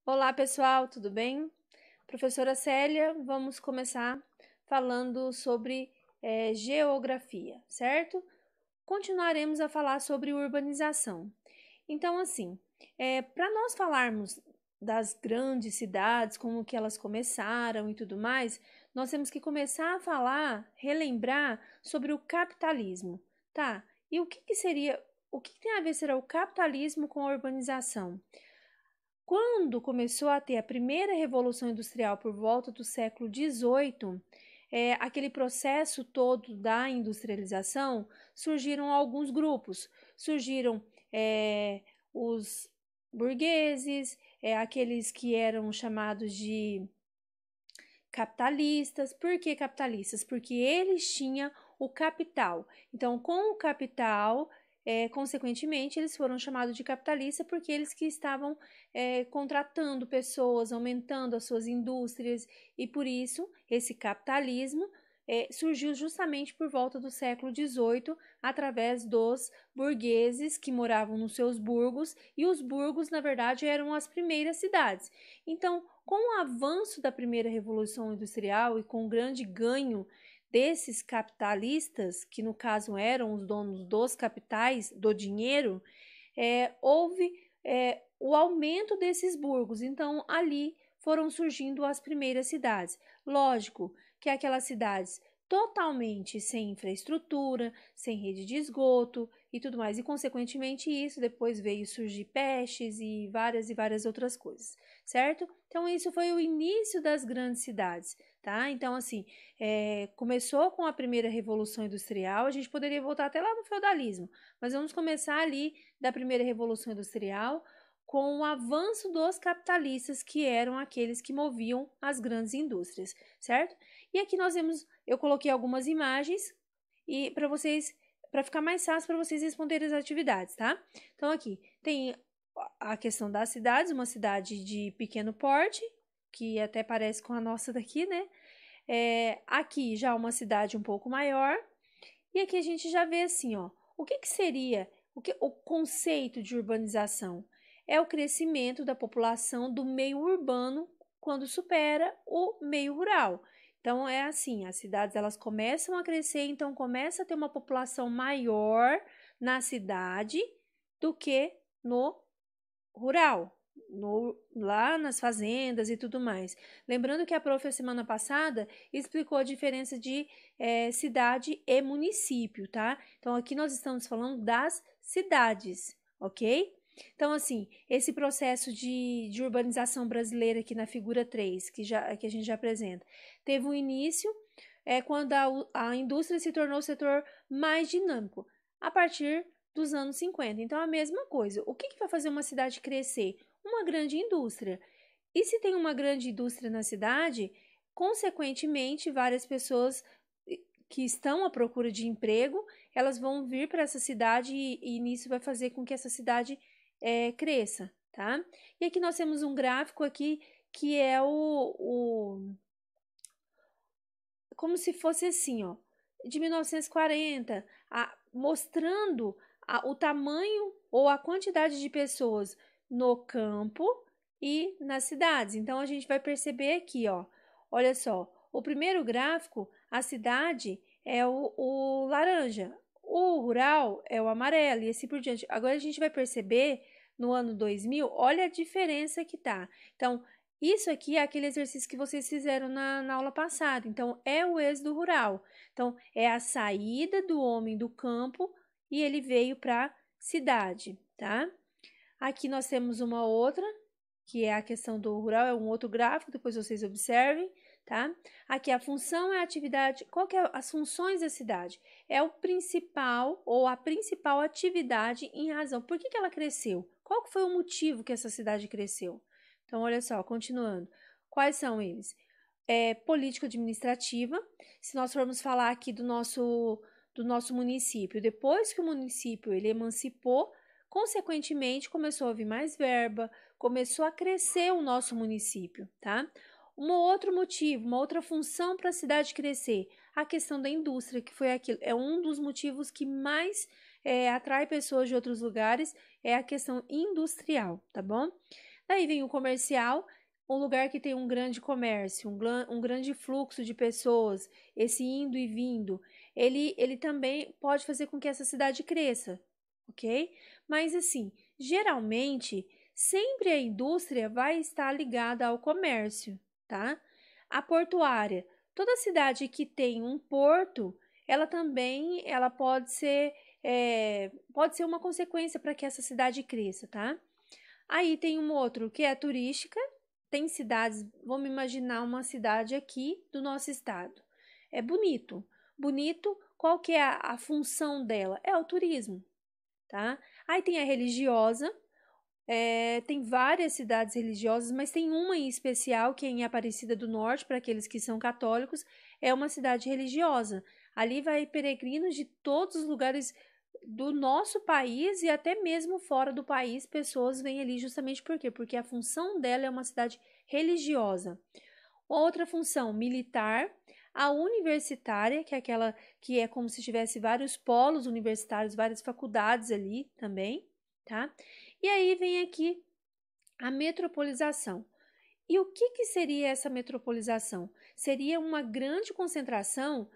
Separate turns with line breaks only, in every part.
Olá, pessoal, tudo bem? Professora Célia, vamos começar falando sobre geografia, certo? Continuaremos a falar sobre urbanização. Então, assim, para nós falarmos das grandes cidades, como que elas começaram e tudo mais, nós temos que começar a falar, relembrar sobre o capitalismo, tá? E o que tem a ver será o capitalismo com a urbanização? Quando começou a ter a primeira revolução industrial por volta do século XVIII, aquele processo todo da industrialização, surgiram alguns grupos. Surgiram os burgueses, aqueles que eram chamados de capitalistas. Por que capitalistas? Porque eles tinham o capital. Então, com o capital, consequentemente, eles foram chamados de capitalistas porque eles que estavam contratando pessoas, aumentando as suas indústrias, e por isso esse capitalismo surgiu justamente por volta do século XVIII, através dos burgueses que moravam nos seus burgos, e os burgos, na verdade, eram as primeiras cidades. Então, com o avanço da primeira revolução industrial e com o grande ganho desses capitalistas, que no caso eram os donos dos capitais, do dinheiro, houve o aumento desses burgos. Então, ali foram surgindo as primeiras cidades. Lógico que aquelas cidades totalmente sem infraestrutura, sem rede de esgoto e tudo mais. E, consequentemente, isso depois veio surgir pestes e várias outras coisas, certo? Então, isso foi o início das grandes cidades, tá? Então, assim, começou com a primeira revolução industrial, a gente poderia voltar até lá no feudalismo, mas vamos começar ali da primeira revolução industrial, com o avanço dos capitalistas, que eram aqueles que moviam as grandes indústrias, certo? E aqui nós vemos, eu coloquei algumas imagens e para ficar mais fácil para vocês responderem as atividades, tá? Então aqui tem a questão das cidades, uma cidade de pequeno porte, que até parece com a nossa daqui, né? Aqui já uma cidade um pouco maior, e aqui a gente já vê assim, ó, o que seria o conceito de urbanização? É o crescimento da população do meio urbano quando supera o meio rural. Então é assim, as cidades elas começam a crescer, então começa a ter uma população maior na cidade do que no rural, lá nas fazendas e tudo mais. Lembrando que a prof, semana passada, explicou a diferença de cidade e município, tá? Então, aqui nós estamos falando das cidades, ok? Então, assim, esse processo de urbanização brasileira aqui na figura 3, que a gente já apresenta, teve um início quando a indústria se tornou o setor mais dinâmico, a partir dos anos 50. Então, a mesma coisa. O que vai fazer uma cidade crescer? Uma grande indústria. E se tem uma grande indústria na cidade, consequentemente, várias pessoas que estão à procura de emprego, elas vão vir para essa cidade e nisso vai fazer com que essa cidade cresça, tá? E aqui nós temos um gráfico aqui que é como se fosse assim, ó, de 1940, mostrando o tamanho ou a quantidade de pessoas no campo e nas cidades. Então, a gente vai perceber aqui, ó, olha só, o primeiro gráfico, a cidade é o laranja, o rural é o amarelo e assim por diante. Agora, a gente vai perceber no ano 2000, olha a diferença que tá. Então, isso aqui é aquele exercício que vocês fizeram na aula passada. Então, é o êxodo rural. Então, é a saída do homem do campo e ele veio para a cidade, tá? Aqui nós temos uma outra, que é a questão do rural, é um outro gráfico, depois vocês observem, tá? Aqui a função é a atividade, qual que é as funções da cidade? É o principal ou a principal atividade em razão. Por que ela cresceu? Qual que foi o motivo que essa cidade cresceu? Então, olha só, continuando. Quais são eles? Político-administrativa. Se nós formos falar aqui do nosso município, depois que o município ele emancipou, consequentemente começou a vir mais verba, começou a crescer o nosso município, tá? Um outro motivo, uma outra função para a cidade crescer, a questão da indústria, que foi aquilo, é um dos motivos que mais atrai pessoas de outros lugares, é a questão industrial, tá bom? Daí vem o comercial, um lugar que tem um grande comércio, um grande fluxo de pessoas, esse indo e vindo, ele também pode fazer com que essa cidade cresça, ok? Mas assim, geralmente, sempre a indústria vai estar ligada ao comércio, tá? A portuária, toda cidade que tem um porto, ela também, ela pode ser uma consequência para que essa cidade cresça, tá? Aí tem um outro que é turística, tem cidades, vamos imaginar uma cidade aqui do nosso estado. É bonito. Bonito, qual que é a função dela? É o turismo, tá? Aí tem a religiosa, tem várias cidades religiosas, mas tem uma em especial, que é em Aparecida do Norte, para aqueles que são católicos, é uma cidade religiosa. Ali vai peregrinos de todos os lugares do nosso país e até mesmo fora do país, pessoas vêm ali justamente por quê? Porque a função dela é uma cidade religiosa. Outra função militar, a universitária, que é aquela que é como se tivesse vários polos universitários, várias faculdades ali também, tá? E aí vem aqui a metropolização. E o que seria essa metropolização? Seria uma grande concentração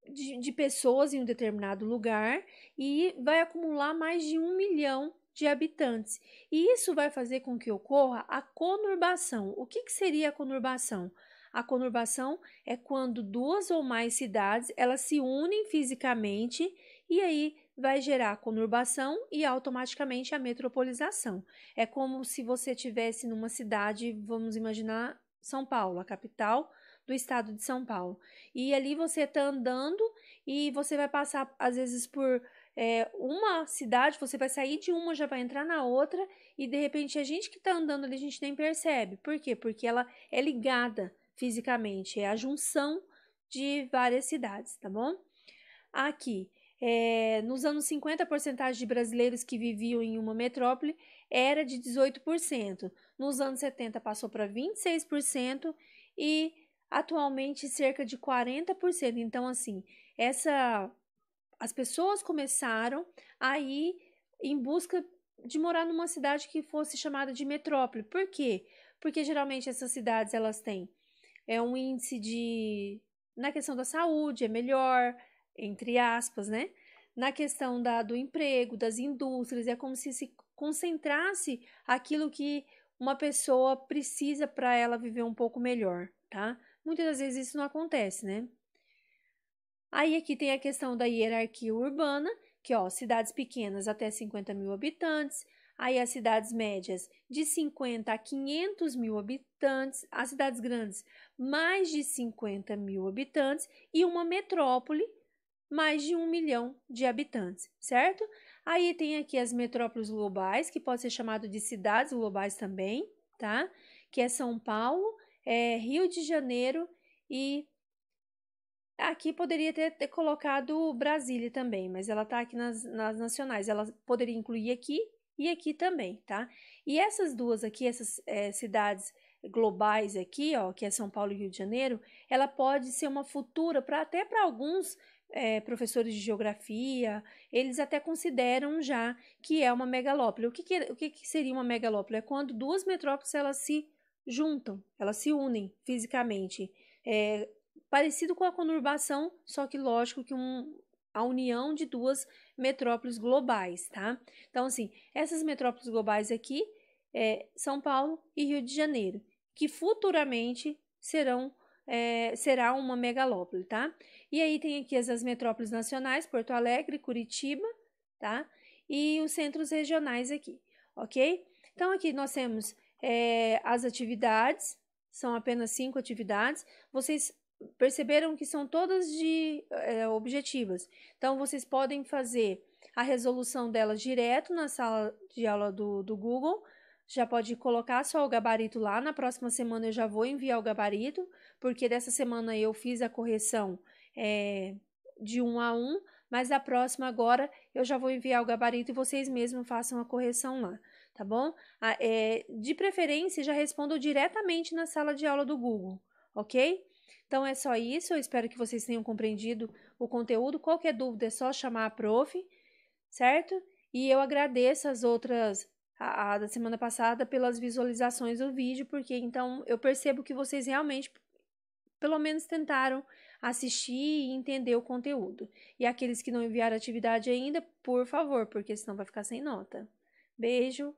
de pessoas em um determinado lugar e vai acumular mais de 1 milhão de habitantes. E isso vai fazer com que ocorra a conurbação. O que seria a conurbação? A conurbação é quando duas ou mais cidades elas se unem fisicamente e aí vai gerar a conurbação e automaticamente a metropolização. É como se você tivesse numa cidade, vamos imaginar São Paulo, a capital do estado de São Paulo. E ali você está andando e você vai passar, às vezes, por uma cidade, você vai sair de uma, já vai entrar na outra, e de repente a gente que está andando ali, a gente nem percebe. Por quê? Porque ela é ligada fisicamente, é a junção de várias cidades, tá bom? Aqui, nos anos 50, a porcentagem de brasileiros que viviam em uma metrópole era de 18%. Nos anos 70 passou para 26% e atualmente cerca de 40%. Então, assim, as pessoas começaram a ir em busca de morar numa cidade que fosse chamada de metrópole. Por quê? Porque geralmente essas cidades elas têm um índice na questão da saúde é melhor, entre aspas, né? Na questão do emprego, das indústrias, é como se concentrasse aquilo que uma pessoa precisa para ela viver um pouco melhor, tá? Muitas das vezes isso não acontece, né? Aí aqui tem a questão da hierarquia urbana, que ó, cidades pequenas até 50 mil habitantes, aí as cidades médias de 50 a 500 mil habitantes, as cidades grandes mais de 50 mil habitantes e uma metrópole mais de 1 milhão de habitantes, certo? Aí tem aqui as metrópoles globais, que pode ser chamado de cidades globais também, tá? Que é São Paulo, Rio de Janeiro e aqui poderia ter colocado Brasília também, mas ela tá aqui nas nacionais. Ela poderia incluir aqui e aqui também, tá? E essas duas aqui, essas cidades globais aqui, ó, que é São Paulo e Rio de Janeiro, ela pode ser uma futura até para alguns professores de geografia, eles até consideram já que é uma megalópole. O que seria uma megalópole? É quando duas metrópoles elas se juntam, elas se unem fisicamente. Parecido com a conurbação, só que lógico que a união de duas metrópoles globais, tá? Então, assim, essas metrópoles globais aqui São Paulo e Rio de Janeiro, que futuramente será uma megalópole, tá? E aí tem aqui as metrópoles nacionais, Porto Alegre, Curitiba, tá? E os centros regionais aqui, ok? Então, aqui nós temos as atividades, são apenas 5 atividades. Vocês perceberam que são todas objetivas. Então, vocês podem fazer a resolução delas direto na sala de aula do Google. Já pode colocar só o gabarito lá. Na próxima semana eu já vou enviar o gabarito, porque dessa semana eu fiz a correção de 1 a 1, mas da próxima agora eu já vou enviar o gabarito e vocês mesmos façam a correção lá, tá bom? De preferência, já respondam diretamente na sala de aula do Google, ok? Então é só isso, eu espero que vocês tenham compreendido o conteúdo. Qualquer dúvida é só chamar a prof, certo? E eu agradeço as outras a da semana passada pelas visualizações do vídeo, porque então eu percebo que vocês realmente, pelo menos, tentaram assistir e entender o conteúdo. E aqueles que não enviaram atividade ainda, por favor, porque senão vai ficar sem nota. Beijo!